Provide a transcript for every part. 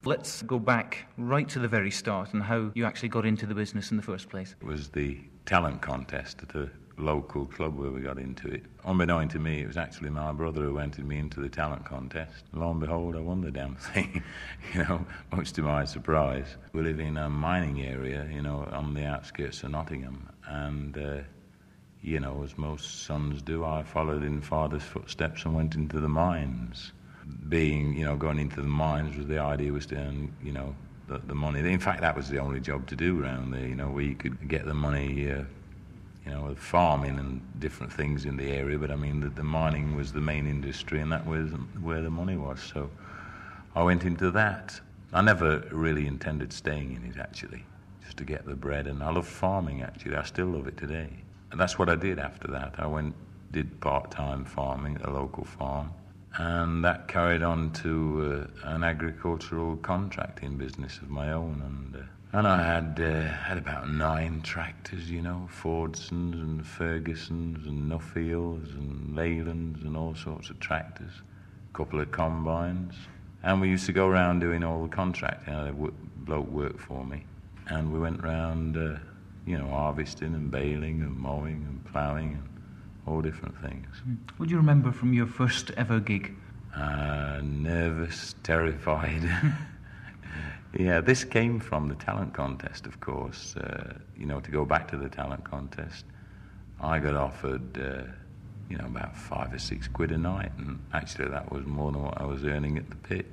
Let's go back right to the very start and how you actually got into the business in the first place. It was the talent contest at a local club where we got into it. Unbeknown to me, it was actually my brother who entered me into the talent contest. Lo and behold, I won the damn thing, much to my surprise. We live in a mining area, on the outskirts of Nottingham, and, as most sons do, I followed in father's footsteps and went into the mines. Going into the mines was the idea was to earn, the money. In fact, that was the only job to do around there, where you could get the money, farming and different things in the area. But I mean, the mining was the main industry, and that was where the money was. So I went into that. I never really intended staying in it, actually, just to get the bread. And I love farming, actually. I still love it today. And that's what I did after that. I did part-time farming at a local farm. And that carried on to an agricultural contracting business of my own, and I had about 9 tractors, Fordsons and Fergusons and Nuffields and Leylands and all sorts of tractors, a couple of combines, and we used to go around doing all the contracting. A bloke worked for me, and we went round, harvesting and baling and mowing and ploughing and all different things. What do you remember from your first ever gig? Nervous, terrified. Yeah, this came from the talent contest, of course. To go back to the talent contest, I got offered, about 5 or 6 quid a night, and actually that was more than what I was earning at the pit,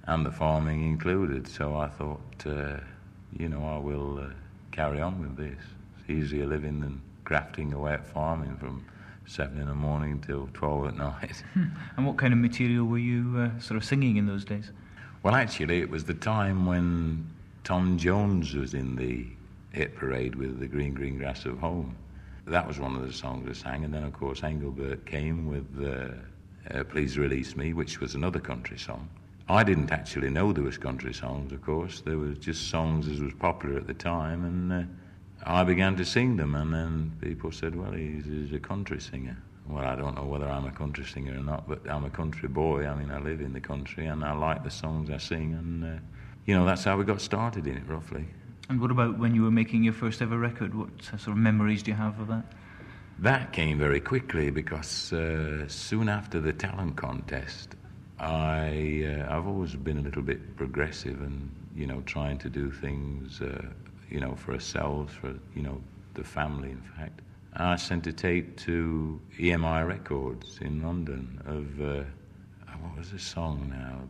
and the farming included. So I thought, I will carry on with this. It's easier living than grafting away at farming from 7 in the morning till 12 at night. And what kind of material were you sort of singing in those days? Well, actually, it was the time when Tom Jones was in the hit parade with The Green, Green Grass of Home. That was one of the songs I sang, and then, of course, Engelbert came with Please Release Me, which was another country song. I didn't actually know there was country songs, of course. There was just songs as was popular at the time, and I began to sing them, and then people said, well, he's a country singer. Well, I don't know whether I'm a country singer or not, but I'm a country boy. I mean, I live in the country, and I like the songs I sing, and, that's how we got started in it, roughly. And what about when you were making your first ever record? What sort of memories do you have of that? That came very quickly, because soon after the talent contest, I've always been a little bit progressive and, trying to do things for ourselves, for, the family, in fact. I sent a tape to EMI Records in London of, what was the song now?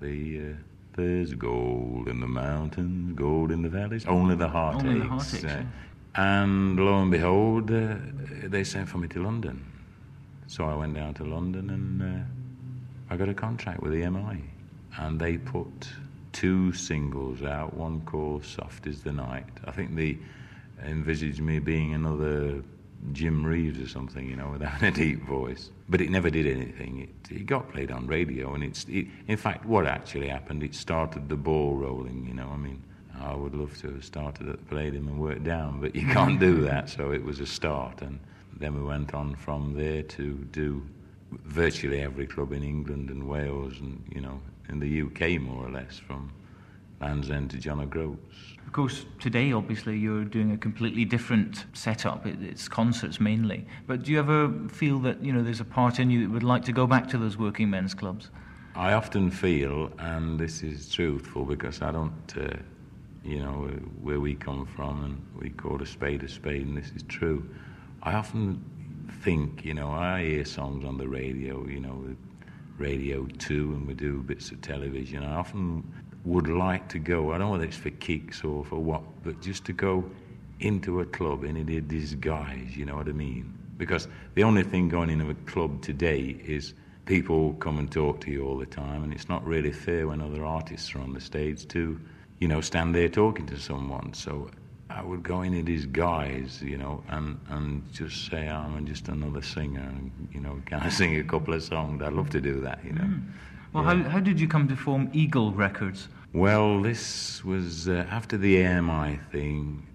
There's gold in the mountains, gold in the valleys, only the heart Only aches. the heart aches, yeah. And lo and behold, they sent for me to London. So I went down to London and I got a contract with EMI. And they put 2 singles out, one called Soft Is the Night. I think they envisaged me being another Jim Reeves or something, without a deep voice. But it never did anything. It got played on radio, and in fact, what actually happened, it started the ball rolling, I mean, I would love to have started at the Palladium and worked down, but you can't do that, so it was a start. And then we went on from there to do virtually every club in England and Wales and, in the UK, more or less, from Land's End to John O'Groats. Of course, today, obviously, you're doing a completely different setup. It's concerts mainly. But do you ever feel that, there's a part in you that would like to go back to those working men's clubs? I often feel, and this is truthful, because I don't, where we come from, and we call a spade, and this is true. I often think, I hear songs on the radio, Radio 2, and we do bits of television. I often would like to go, I don't know whether it's for kicks or for what, but just to go into a club in a disguise, you know what I mean? Because the only thing going into a club today is people come and talk to you all the time, and it's not really fair when other artists are on the stage to, stand there talking to someone. So I would go in a disguise, and just say, I'm just another singer, and, can I sing a couple of songs? I'd love to do that, Well, yeah. How did you come to form Eagle Records? Well, this was after the AMI thing.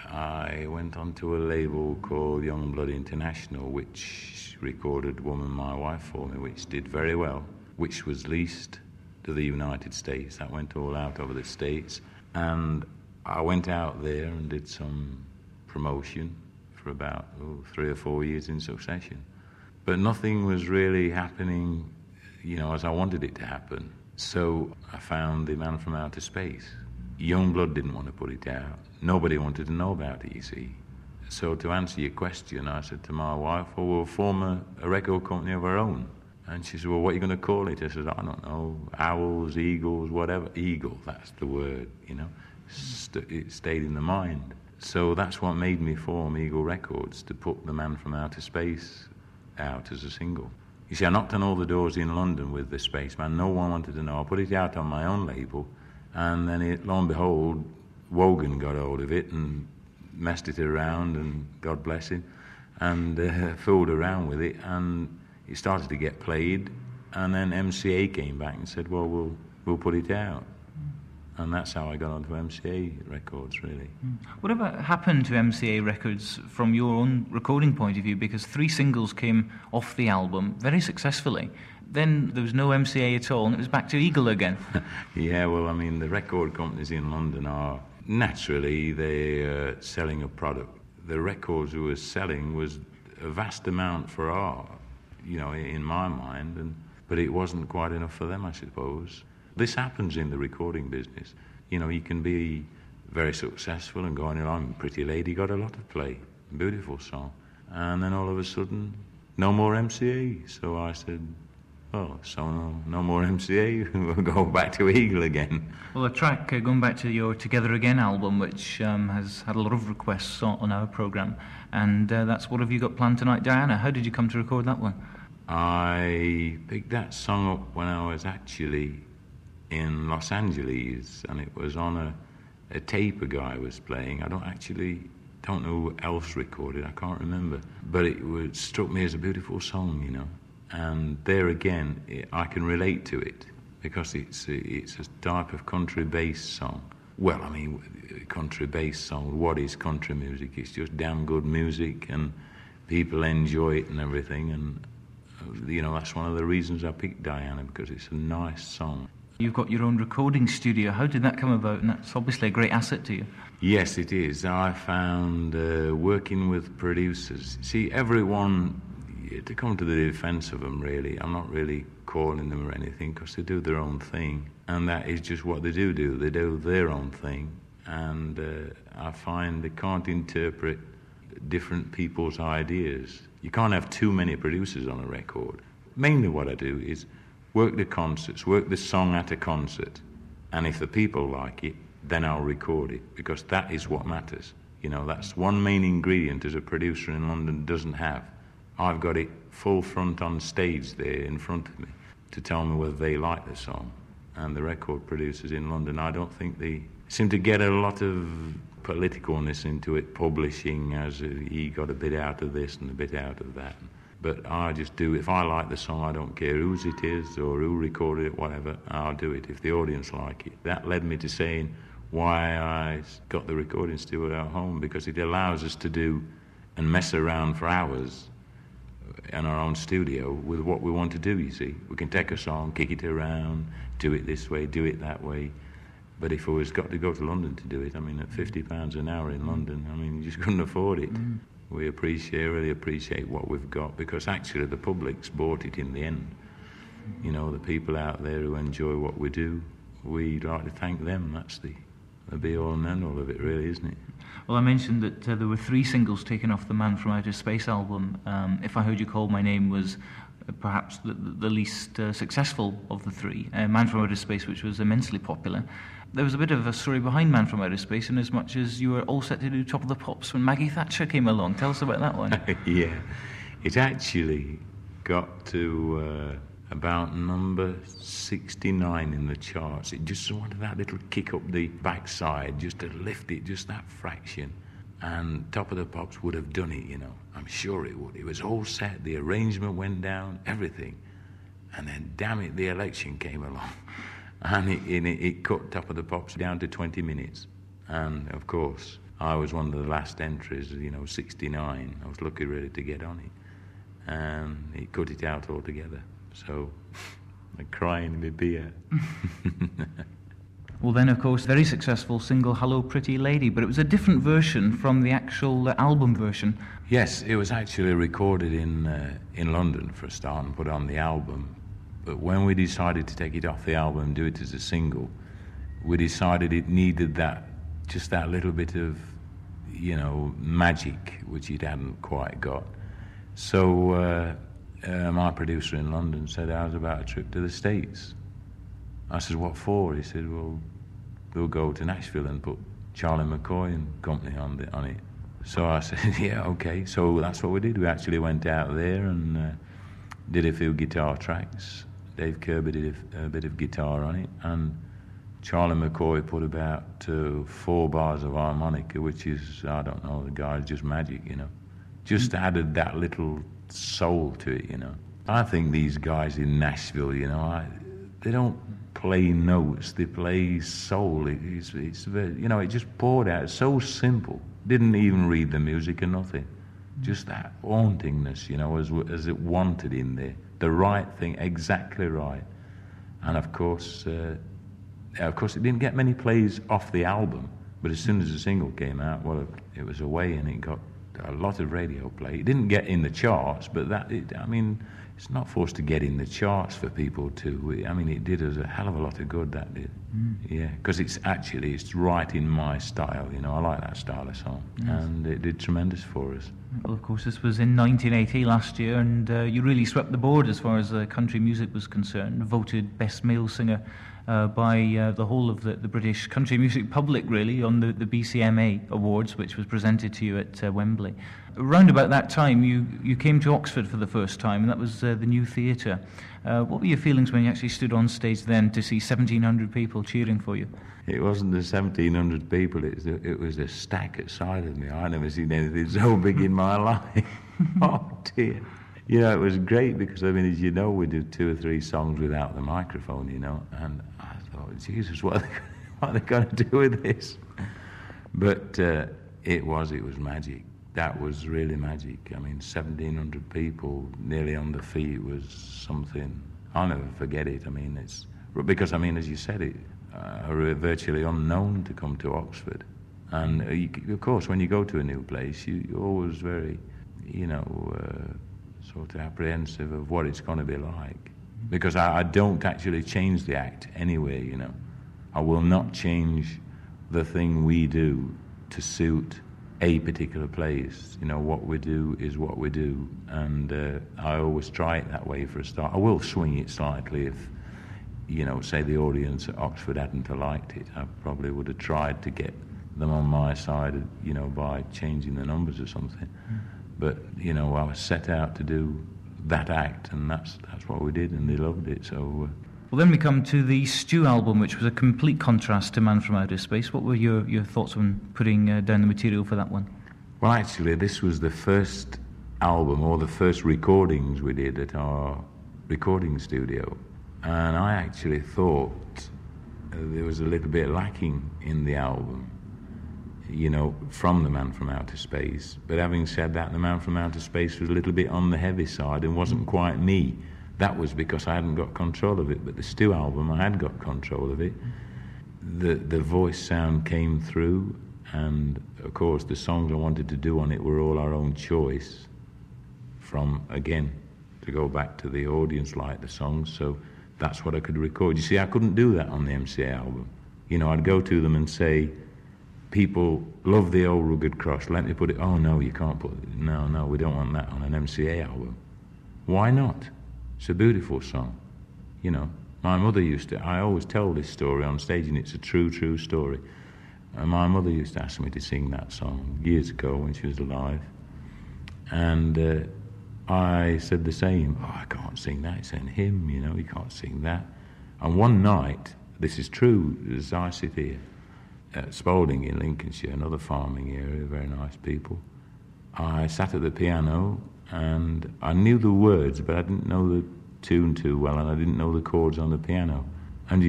I went on to a label called Young Blood International, which recorded Woman My Wife for me, which did very well, which was leased to the United States. That went all out over the States. And I went out there and did some promotion for about 3 or 4 years in succession. But nothing was really happening, as I wanted it to happen. So I found The Man from Outer Space. Youngblood didn't want to put it out. Nobody wanted to know about it, you see. So to answer your question, I said to my wife, well, we'll form a record company of our own. And she said, well, what are you going to call it? I said, I don't know, Owls, Eagles, whatever. Eagle, that's the word, It stayed in the mind. So that's what made me form Eagle Records, to put The Man from Outer Space out as a single. You see, I knocked on all the doors in London with The Spaceman. No one wanted to know. I put it out on my own label, and then lo and behold, Wogan got hold of it and messed it around, and God bless him, and fooled around with it, and it started to get played, and then MCA came back and said, well, we'll put it out. And that's how I got onto MCA Records, really. Whatever happened to MCA Records from your own recording point of view? Because 3 singles came off the album very successfully. Then there was no MCA at all, and it was back to Eagle again. Yeah, well, I mean, the record companies in London are, naturally, they're selling a product. The records we were selling was a vast amount for art, in my mind, but it wasn't quite enough for them, I suppose. This happens in the recording business. You can be very successful and going along. Pretty Lady got a lot of play, beautiful song. And then all of a sudden, no more MCA. So I said, no more MCA, we'll go back to Eagle again. Well, a track, going back to your Together Again album, which has had a lot of requests on our programme, and that's What Have You Got Planned Tonight, Diana? How did you come to record that one? I picked that song up when I was actually in Los Angeles, and it was on a tape a guy was playing. I don't know who else recorded, I can't remember, but it struck me as a beautiful song, and there again I can relate to it because it's a type of country-based song. Well, I mean, country-based song, what is country music? It's just damn good music, and people enjoy it and everything, and that's one of the reasons I picked Diana, because it's a nice song. You've got your own recording studio. How did that come about? And that's obviously a great asset to you. Yes, it is. I found working with producers. See, everyone, to come to the defence of them, really, I'm not really calling them or anything, because they do their own thing. And that is just what they do. They do their own thing. And I find they can't interpret different people's ideas. You can't have too many producers on a record. Mainly what I do is work the concerts, work the song at a concert, and if the people like it, then I'll record it, because that is what matters. That's one main ingredient as a producer in London doesn't have. I've got it full front on stage there in front of me to tell me whether they like the song. And the record producers in London, I don't think they seem to get a lot of politicalness into it, publishing as he got a bit out of this and a bit out of that. But I just do, if I like the song, I don't care whose it is or who recorded it, whatever, I'll do it if the audience like it. That led me to saying why I got the recording studio at home, because it allows us to do and mess around for hours in our own studio with what we want to do, you see. We can take a song, kick it around, do it this way, do it that way. But if I was got to go to London to do it, I mean, at £50 an hour in London, I mean, you just couldn't afford it. We really appreciate what we've got, because actually the public's bought it in the end. The people out there who enjoy what we do, we'd like to thank them. That's the be-all and end-all of it, really, isn't it? Well, I mentioned that there were 3 singles taken off the Man from Outer Space album. If I Heard You Call My Name was perhaps the least successful of the 3. Man from Outer Space, which was immensely popular. There was a bit of a story behind Man from Outer Space, in as much as you were all set to do Top of the Pops when Maggie Thatcher came along. Tell us about that one. Yeah, it actually got to about number 69 in the charts. It just wanted that little kick up the backside, just to lift it, just that fraction. And Top of the Pops would have done it, I'm sure it would. It was all set, the arrangement went down, everything. And then, damn it, the election came along. And it cut Top of the Pops down to 20 minutes. And, of course, I was one of the last entries, 69. I was lucky, really, to get on it. And it cut it out altogether. So, like crying in my beer. Well, then, of course, very successful single, Hello Pretty Lady, but it was a different version from the actual album version. Yes, it was actually recorded in London for a start and put on the album. But when we decided to take it off the album and do it as a single, we decided it needed just that little bit of, magic, which it hadn't quite got. So my producer in London said, "How's about a trip to the States?" I said, "What for?" He said, "Well, we'll go to Nashville and put Charlie McCoy and company on it." So I said, "Yeah, okay." So that's what we did. We actually went out there and did a few guitar tracks. Dave Kirby did a bit of guitar on it, and Charlie McCoy put about 4 bars of harmonica, which is, I don't know, the guy's just magic, Just added that little soul to it, I think these guys in Nashville, they don't play notes, they play soul. It's very, it just poured out. It's so simple. Didn't even read the music or nothing. Just that hauntingness, as it wanted in there. The right thing, exactly right. And of course, it didn't get many plays off the album, but as soon as the single came out, well, it was away and it got a lot of radio play. It didn't get in the charts, but it's not forced to get in the charts for people to. It did us a hell of a lot of good, that did. Yeah, because it's right in my style, I like that style of song. Yes. And it did tremendous for us. Well, of course, this was in 1980 last year, and you really swept the board as far as country music was concerned, voted Best Male Singer by the whole of the British country music public, really, on the BCMA Awards, which was presented to you at Wembley. Around about that time, you came to Oxford for the first time, and that was the New Theatre. What were your feelings when you actually stood on stage then to see 1,700 people cheering for you? It wasn't the 1,700 people, it was a stack outside of me. I never seen anything so big in my life. Oh, dear. It was great because, as you know, we did 2 or 3 songs without the microphone, and I thought, Jesus, what are they going to do with this? But it was magic. That was really magic. 1,700 people nearly on the feet was something. I'll never forget it. Because, as you said, are virtually unknown to come to Oxford. And, of course, when you go to a new place, you're always very, sort of apprehensive of what it's going to be like. Because I don't actually change the act anyway, I will not change the thing we do to suit a particular place. What we do is what we do, and I always try it that way for a start. I will swing it slightly if, say the audience at Oxford hadn't liked it. I probably would have tried to get them on my side, by changing the numbers or something. But, I was set out to do that act, and that's what we did, and they loved it, so... Well, then we come to the Stu album, which was a complete contrast to Man from Outer Space. What were your thoughts on putting down the material for that one? Well, actually, this was the first album, or the first recordings we did at our recording studio. And I actually thought there was a little bit lacking in the album, from The Man from Outer Space. But having said that, The Man from Outer Space was a little bit on the heavy side and wasn't quite me. That was because I hadn't got control of it, but the Stu album, I had got control of it. The voice sound came through, and of course the songs I wanted to do on it were all our own choice. From, again, to go back to the audience liked the songs, so that's what I could record. You see, I couldn't do that on the MCA album. I'd go to them and say, people love the old Rugged Cross, let me put it, oh no, you can't put it, no, we don't want that on an MCA album. Why not? It's a beautiful song. My mother I always tell this story on stage, and it's a true story. My mother used to ask me to sing that song years ago when she was alive. And I said the same, I can't sing that, it's a hymn, you can't sing that. And one night, this is true, as I sit here, at Spalding in Lincolnshire, another farming area, very nice people, I sat at the piano, and I knew the words, but I didn't know the tune too well, and I didn't know the chords on the piano. And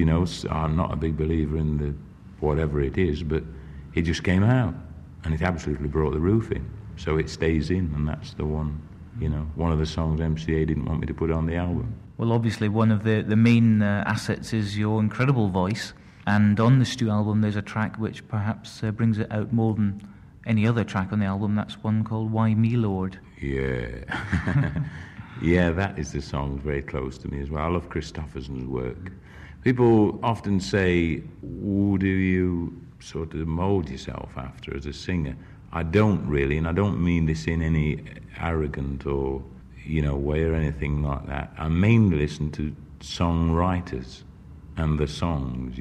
I'm not a big believer in the whatever it is, but it just came out, and it absolutely brought the roof in. So it stays in, and that's the one, one of the songs MCA didn't want me to put on the album. Well, obviously one of the main assets is your incredible voice, and on the Stu album there's a track which perhaps brings it out more than any other track on the album. That's one called Why Me, Lord? Yeah. Yeah, that is the song very close to me as well. I love Christopherson's work. People often say, who do you sort of mould yourself after as a singer? I don't really, and I don't mean this in any arrogant or, way or anything like that. I mainly listen to songwriters and the songs,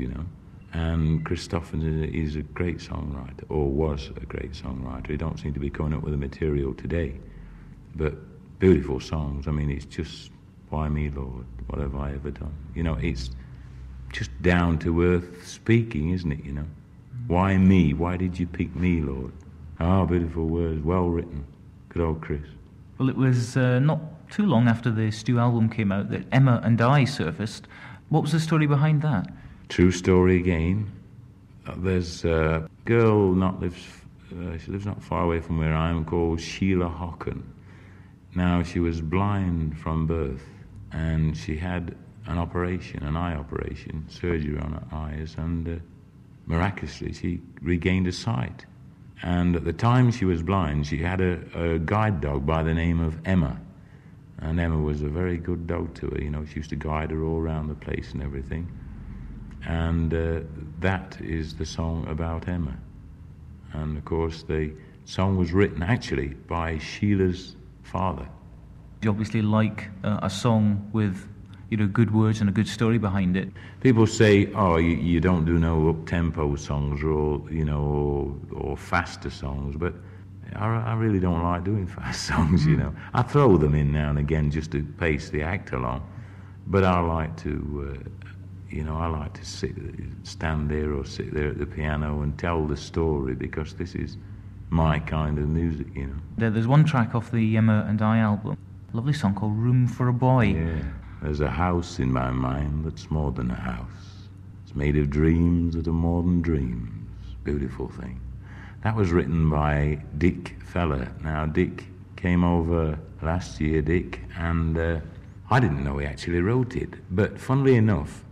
And Christopherson is a great songwriter, or was a great songwriter. He don't seem to be coming up with the material today. But beautiful songs. I mean, it's just, why me, Lord? What have I ever done? It's just down-to-earth speaking, isn't it, Why me? Why did you pick me, Lord? Ah, beautiful words, well written. Good old Chris. Well, it was not too long after the Stu album came out that Emma and I surfaced. What was the story behind that? True story again. There's a girl she lives not far away from where I am, called Sheila Hocken. Now, she was blind from birth, and she had an eye operation, surgery on her eyes, and miraculously she regained her sight. And at the time she was blind, she had a guide dog by the name of Emma. And Emma was a very good dog to her, she used to guide her all around the place and everything. And that is the song about Emma. And of course the song was written actually by Sheila's father. You obviously like a song with good words and a good story behind it. People say, oh, you don't do no up-tempo songs or faster songs, but I really don't like doing fast songs, I throw them in now and again just to pace the act along, but I like to stand there or sit there at the piano and tell the story, because this is my kind of music, There's one track off the Emma and I album, a lovely song called Room for a Boy. Yeah. There's a house in my mind that's more than a house. It's made of dreams that are more than dreams. Beautiful thing. That was written by Dick Feller. Now, Dick came over last year, and I didn't know he actually wrote it. But funnily enough,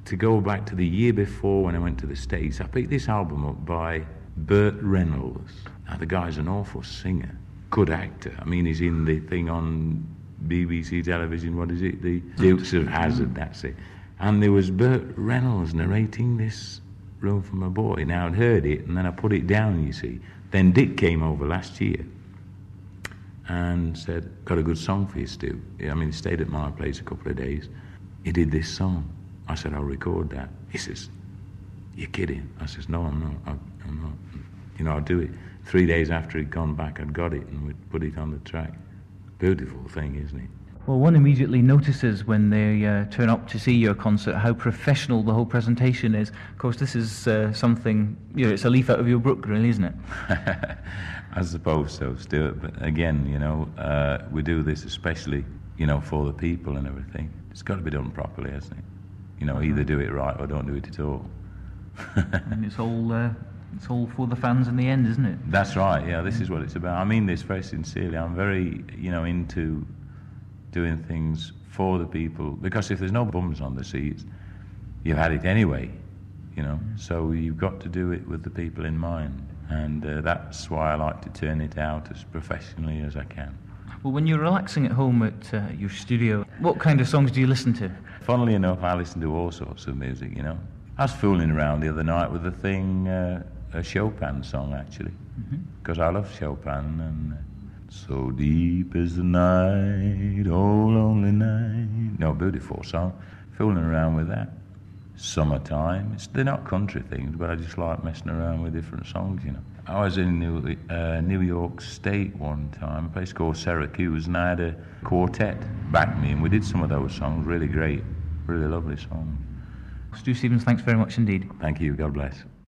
to go back to the year before when I went to the States, I picked this album up by Burt Reynolds. Now, the guy's an awful singer, good actor. I mean, he's in the thing on BBC television, what is it? The Dukes of Hazzard, that's it. And there was Burt Reynolds narrating this Room for My Boy. Now, I'd heard it, and then I put it down, you see. Then Dick came over last year and said, got a good song for you, Stu. I mean, he stayed at my place a couple of days. He did this song. I said, I'll record that. He says, you're kidding. I says, no, I'm not. I'm not. I'll do it. 3 days after he'd gone back, I'd got it, and we'd put it on the track. Beautiful thing, isn't it? Well, one immediately notices when they turn up to see your concert how professional the whole presentation is. Of course, this is something, it's a leaf out of your book, really, isn't it? I suppose so, Stuart. But again, we do this especially, for the people and everything. It's got to be done properly, hasn't it? Either do it right or don't do it at all. And it's all for the fans in the end, isn't it? That's right, yeah, this is what it's about. I mean this very sincerely. I'm very, into doing things for the people, because if there's no bums on the seats, you've had it anyway, So you've got to do it with the people in mind, and that's why I like to turn it out as professionally as I can. Well, when you're relaxing at home at your studio, what kind of songs do you listen to? Funnily enough, I listen to all sorts of music, I was fooling around the other night with a Chopin song, actually, because I love Chopin. And so deep is the night, oh lonely night. No, beautiful song. Fooling around with that. Summertime. They're not country things, but I just like messing around with different songs, I was in New York State one time, a place called Syracuse, and I had a quartet back me, and we did some of those songs. Really great, really lovely songs. Stu Stevens, thanks very much indeed. Thank you, God bless.